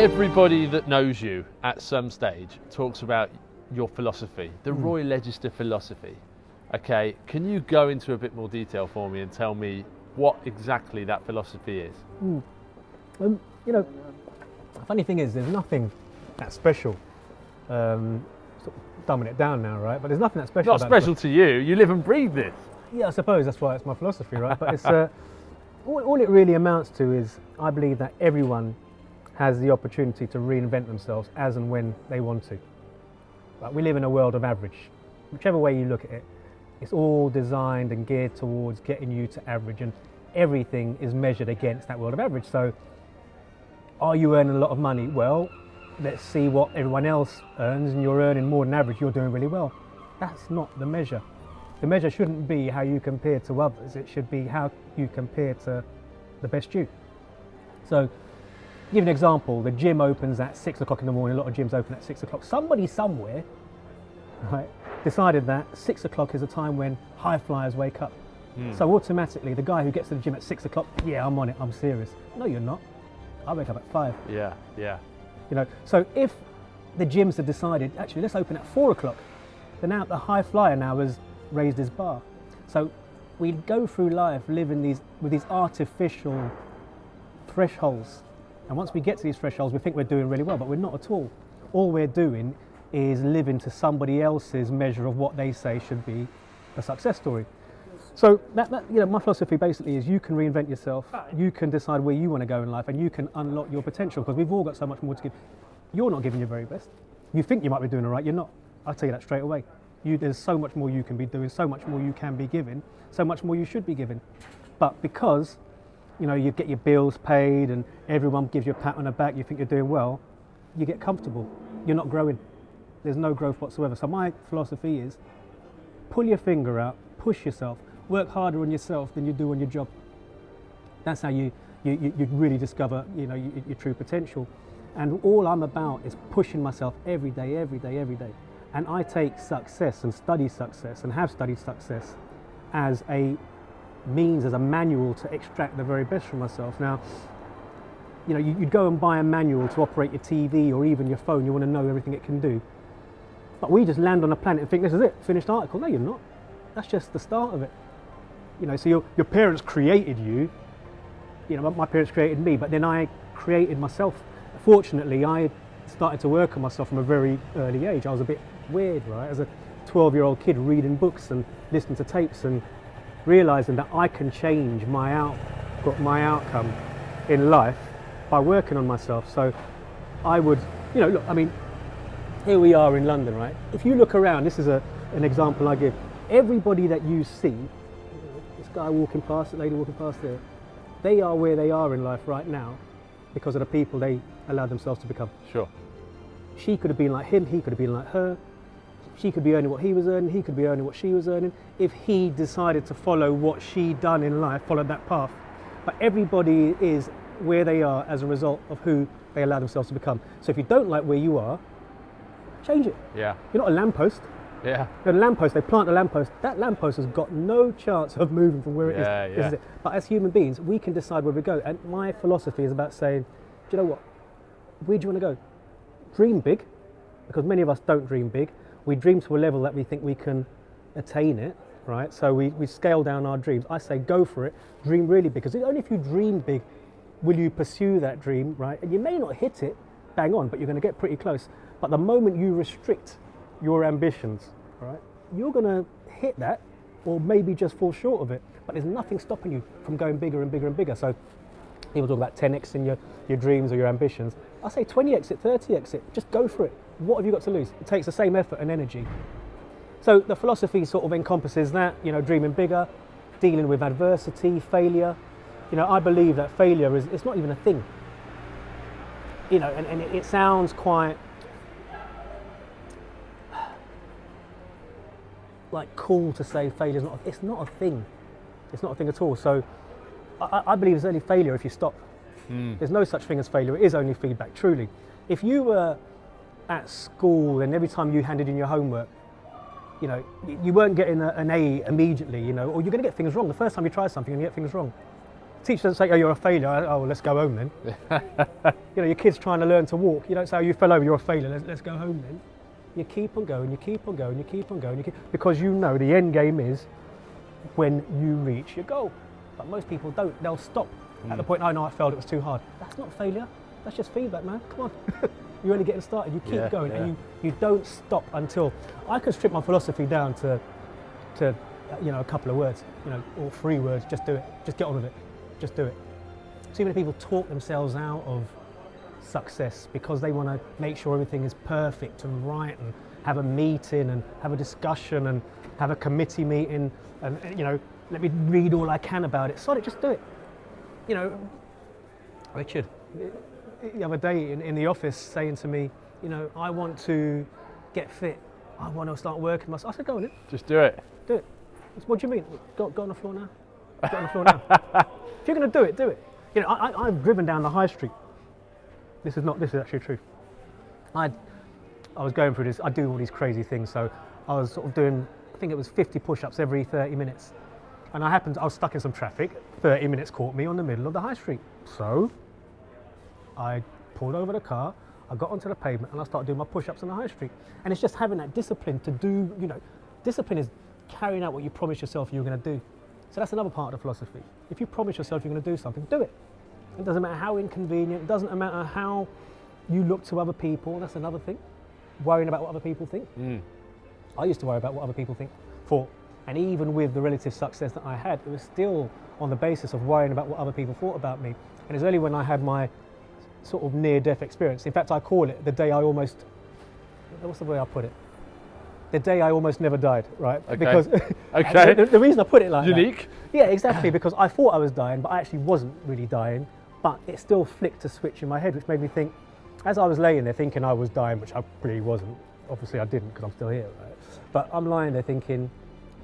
Everybody that knows you at some stage talks about your philosophy, the Roy Ledgister philosophy. Okay, can you go into a bit more detail for me and tell me what exactly that philosophy is? You know, the funny thing is, there's nothing that special. Sort of dumbing it down now, right? But there's nothing that special. Not special to you. You live and breathe this. Yeah, I suppose that's why it's my philosophy, right? But it's all it really amounts to is I believe that everyone has the opportunity to reinvent themselves as and when they want to. Like, we live in a world of average. Whichever way you look at it, it's all designed and geared towards getting you to average, and everything is measured against that world of average. So, are you earning a lot of money? Well, let's see what everyone else earns, and you're earning more than average, you're doing really well. That's not the measure. The measure shouldn't be how you compare to others, it should be how you compare to the best you. So, give you an example, the gym opens at 6 o'clock in the morning, a lot of gyms open at 6 o'clock. Somebody somewhere, right, decided that 6 o'clock is a time when high flyers wake up. So automatically, the guy who gets to the gym at 6 o'clock, yeah, I'm on it, I'm serious. No, you're not. I wake up at 5. Yeah. You know, so if the gyms had decided, actually, let's open at 4 o'clock, then now the high flyer now has raised his bar. So we go through life living with these artificial thresholds. And once we get to these thresholds, we think we're doing really well, but we're not at all. All we're doing is living to somebody else's measure of what they say should be a success story. So that my philosophy basically is you can reinvent yourself, you can decide where you want to go in life, and you can unlock your potential, because we've all got so much more to give. You're not giving your very best. You think you might be doing all right, you're not. I'll tell you that straight away. There's so much more you can be doing, so much more you can be giving, so much more you should be giving. But because you get your bills paid and everyone gives you a pat on the back, you think you're doing well, you get comfortable. You're not growing. There's no growth whatsoever. So my philosophy is pull your finger out, push yourself, work harder on yourself than you do on your job. That's how you really discover your true potential. And all I'm about is pushing myself every day. And I take success and study success and have studied success as a means, as a manual to extract the very best from myself. Now, you'd go and buy a manual to operate your TV or even your phone. You want to know everything it can do. But we just land on a planet and think this is it, finished article. No, you're not. That's just the start of it. So your parents created you. My parents created me, but then I created myself. Fortunately, I started to work on myself from a very early age. I was a bit weird, right? As a 12-year-old kid reading books and listening to tapes and realizing that I can change my outcome in life by working on myself. So I would, look, I mean, here we are in London, right? If you look around, this is an example I give. Everybody that you see, this guy walking past, the lady walking past there, they are where they are in life right now because of the people they allowed themselves to become. Sure. She could have been like him, he could have been like her. She could be earning what he was earning, he could be earning what she was earning. If he decided to follow what she done in life, followed that path. But everybody is where they are as a result of who they allow themselves to become. So if you don't like where you are, change it. Yeah. You're not a lamppost. Yeah. The lamppost, they plant a lamppost. That lamppost has got no chance of moving from where it is. Yeah. This is it. But as human beings, we can decide where we go. And my philosophy is about saying, do you know what? Where do you want to go? Dream big, because many of us don't dream big. We dream to a level that we think we can attain it, right? So we scale down our dreams. I say go for it, dream really big, because only if you dream big will you pursue that dream, right? And you may not hit it bang on, but you're going to get pretty close. But the moment you restrict your ambitions, right, you're going to hit that or maybe just fall short of it. But there's nothing stopping you from going bigger and bigger and bigger. So people talk about 10x in your dreams or your ambitions. I say 20x it, 30x it, just go for it. What have you got to lose? It takes the same effort and energy. So the philosophy sort of encompasses that, dreaming bigger, dealing with adversity, failure. I believe that failure it's not even a thing. And it sounds quite like cool to say failure's it's not a thing. It's not a thing at all. So I believe it's only failure if you stop. There's no such thing as failure. It is only feedback, truly. If you were at school and every time you handed in your homework, you weren't getting an A immediately, or you're going to get things wrong. The first time you try something, you get things wrong. Teacher doesn't say, oh, you're a failure. Oh, well, let's go home then. You know, your kid's trying to learn to walk. You don't say, oh, you fell over, you're a failure. Let's go home then. You keep on going, you keep on going, you keep on going, because you know the end game is when you reach your goal. But most people don't. They'll stop at the point, oh no, I failed, it was too hard. That's not failure. That's just feedback, man. Come on. You're only getting started. You keep going, and you don't stop until. I can strip my philosophy down to you know, a couple of words, you know, or 3 words. Just do it. Just get on with it. Just do it. So many people talk themselves out of success because they want to make sure everything is perfect and right, and have a meeting and have a discussion and have a committee meeting, and you know, let me read all I can about it. Sorry, just do it. You know, Richard, the other day in the office saying to me, you know, I want to get fit. I want to start working myself. I said, go on then. Just do it. Do it. What do you mean? Go on the floor now. Get on the floor now. If you're going to do it, do it. You know, I've driven down the high street. This is actually true. I was going through this. I do all these crazy things. So I was sort of doing, I think it was 50 push-ups every 30 minutes. And I was stuck in some traffic. 30 minutes caught me on the middle of the high street. So I pulled over the car, I got onto the pavement, and I started doing my push-ups on the high street. And it's just having that discipline to do, you know, discipline is carrying out what you promised yourself you were going to do. So that's another part of the philosophy. If you promise yourself you're going to do something, do it. It doesn't matter how inconvenient, it doesn't matter how you look to other people. That's another thing, worrying about what other people think. I used to worry about what other people thought. And even with the relative success that I had, it was still on the basis of worrying about what other people thought about me. And it's only when I had my sort of near-death experience. In fact, I call it the day I almost, what's the way I put it? The day I almost never died, right? Okay. Because okay. the reason I put it like Unique. that. Yeah, exactly, because I thought I was dying, but I actually wasn't really dying. But it still flicked a switch in my head, which made me think, as I was laying there thinking I was dying, which I really wasn't. Obviously I didn't, because I'm still here, right? But I'm lying there thinking,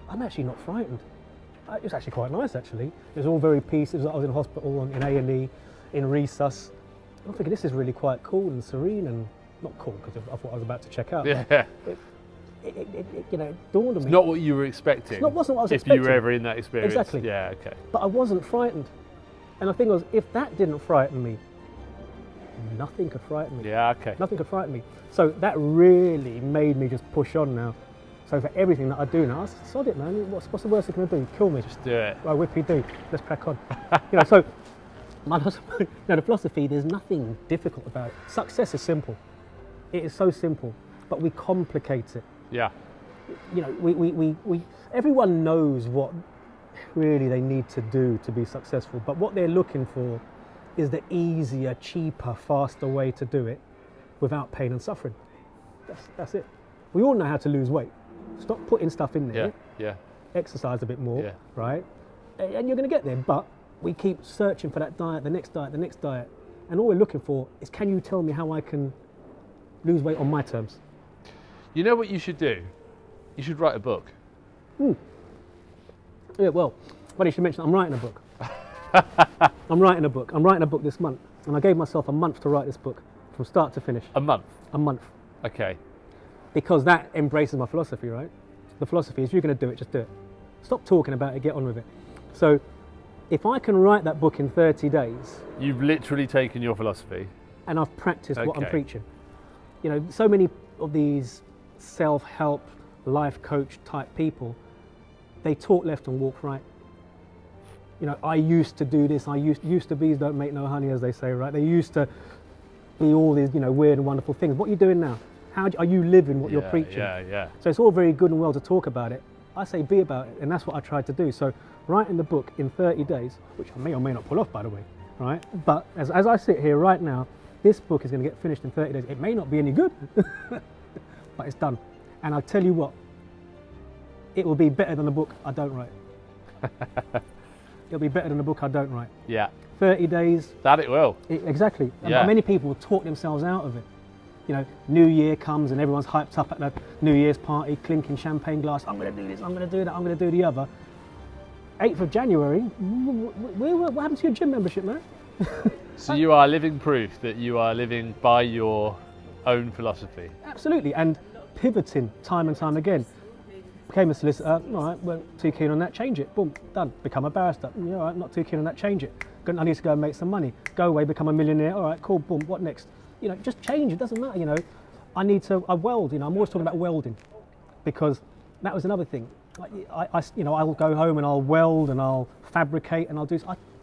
I'm actually not frightened. It was actually quite nice, actually. It was all very peaceful. I was in hospital, in A&E, in resus. I'm thinking, this is really quite cool and serene, and not cool, because I thought I was about to check out. Yeah. It you know, dawned on me. It's not what you were expecting. It wasn't what I was if expecting. you were ever in that experience. Exactly. Yeah, okay. But I wasn't frightened. And the thing was, if that didn't frighten me, nothing could frighten me. Yeah, okay. Nothing could frighten me. So that really made me just push on now. So for everything that I do now, I said, sod it, man. What's the worst they're going to do? Kill me. Just do it. Well, whippy do. Let's crack on. You know, so the philosophy, there's nothing difficult about it. Success is simple. It is so simple, but we complicate it. Yeah. You know, we everyone knows what really they need to do to be successful, but what they're looking for is the easier, cheaper, faster way to do it without pain and suffering. That's it. We all know how to lose weight. Stop putting stuff in there. Yeah. Exercise a bit more, Yeah. right? And you're going to get there, but we keep searching for that diet, the next diet, the next diet. And all we're looking for is, can you tell me how I can lose weight on my terms? You know what you should do? You should write a book. Yeah, well, funny you should mention, I'm writing a book. I'm writing a book this month. And I gave myself a month to write this book from start to finish. A month? A month. Okay. Because that embraces my philosophy, right? The philosophy is, you're going to do it, just do it. Stop talking about it, get on with it. So if I can write that book in 30 days... You've literally taken your philosophy. And I've practiced what I'm preaching. You know, so many of these self-help, life coach type people, they talk left and walk right. You know, I used to do this, used to bees don't make no honey, as they say, right? They used to be all these, you know, weird and wonderful things. What are you doing now? Are you living what you're preaching? Yeah. So it's all very good and well to talk about it. I say be about it, and that's what I tried to do. So writing the book in 30 days, which I may or may not pull off, by the way, right? But as I sit here right now, this book is going to get finished in 30 days. It may not be any good, but it's done. And I'll tell you what, it will be better than the book I don't write. It'll be better than the book I don't write. Yeah. 30 days. That it will. Exactly. Yeah. And many people talk themselves out of it. You know, New Year comes and everyone's hyped up at the New Year's party, clinking champagne glass. I'm going to do this, I'm going to do that, I'm going to do the other. 8th of January, what happened to your gym membership, man? So you are living proof that you are living by your own philosophy. Absolutely, and pivoting time and time again. Became a solicitor, all right, weren't too keen on that, change it, boom, done. Become a barrister, all right, not too keen on that, change it. I need to go and make some money. Go away, become a millionaire, all right, cool, boom, what next? You know, just change, it doesn't matter, you know. I weld, you know, I'm always talking about welding because that was another thing. Like, you know, I'll go home and I'll weld and I'll fabricate and I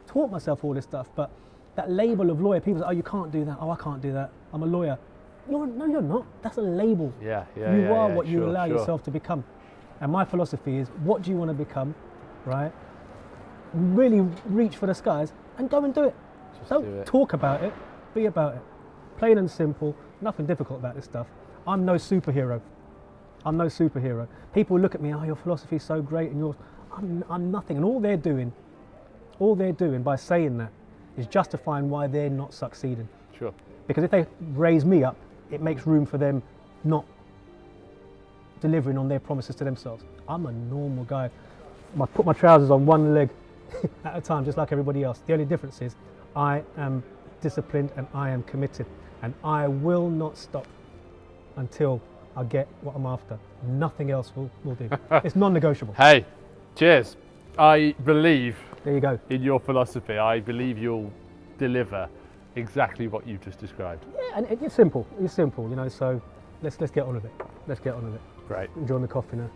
taught myself all this stuff, but that label of lawyer, people say, oh, you can't do that, oh, I can't do that, I'm a lawyer. No, you're not, that's a label. You are what you allow sure. yourself to become. And my philosophy is, what do you want to become, right? Really reach for the skies and go and do it. Don't talk about it, be about it. Plain and simple, nothing difficult about this stuff. I'm no superhero. People look at me, oh, your philosophy is so great and yours, I'm nothing. And all they're doing by saying that is justifying why they're not succeeding. Sure. Because if they raise me up, it makes room for them not delivering on their promises to themselves. I'm a normal guy. I put my trousers on one leg at a time, just like everybody else. The only difference is I am disciplined and I am committed, and I will not stop until I get what I'm after. Nothing else will do. It's non-negotiable. Hey, cheers. I believe There you go. in your philosophy. I believe you'll deliver exactly what you've just described. Yeah, and it's simple. It's simple, you know. So let's get on with it. Let's get on with it. Great. Enjoying the coffee now.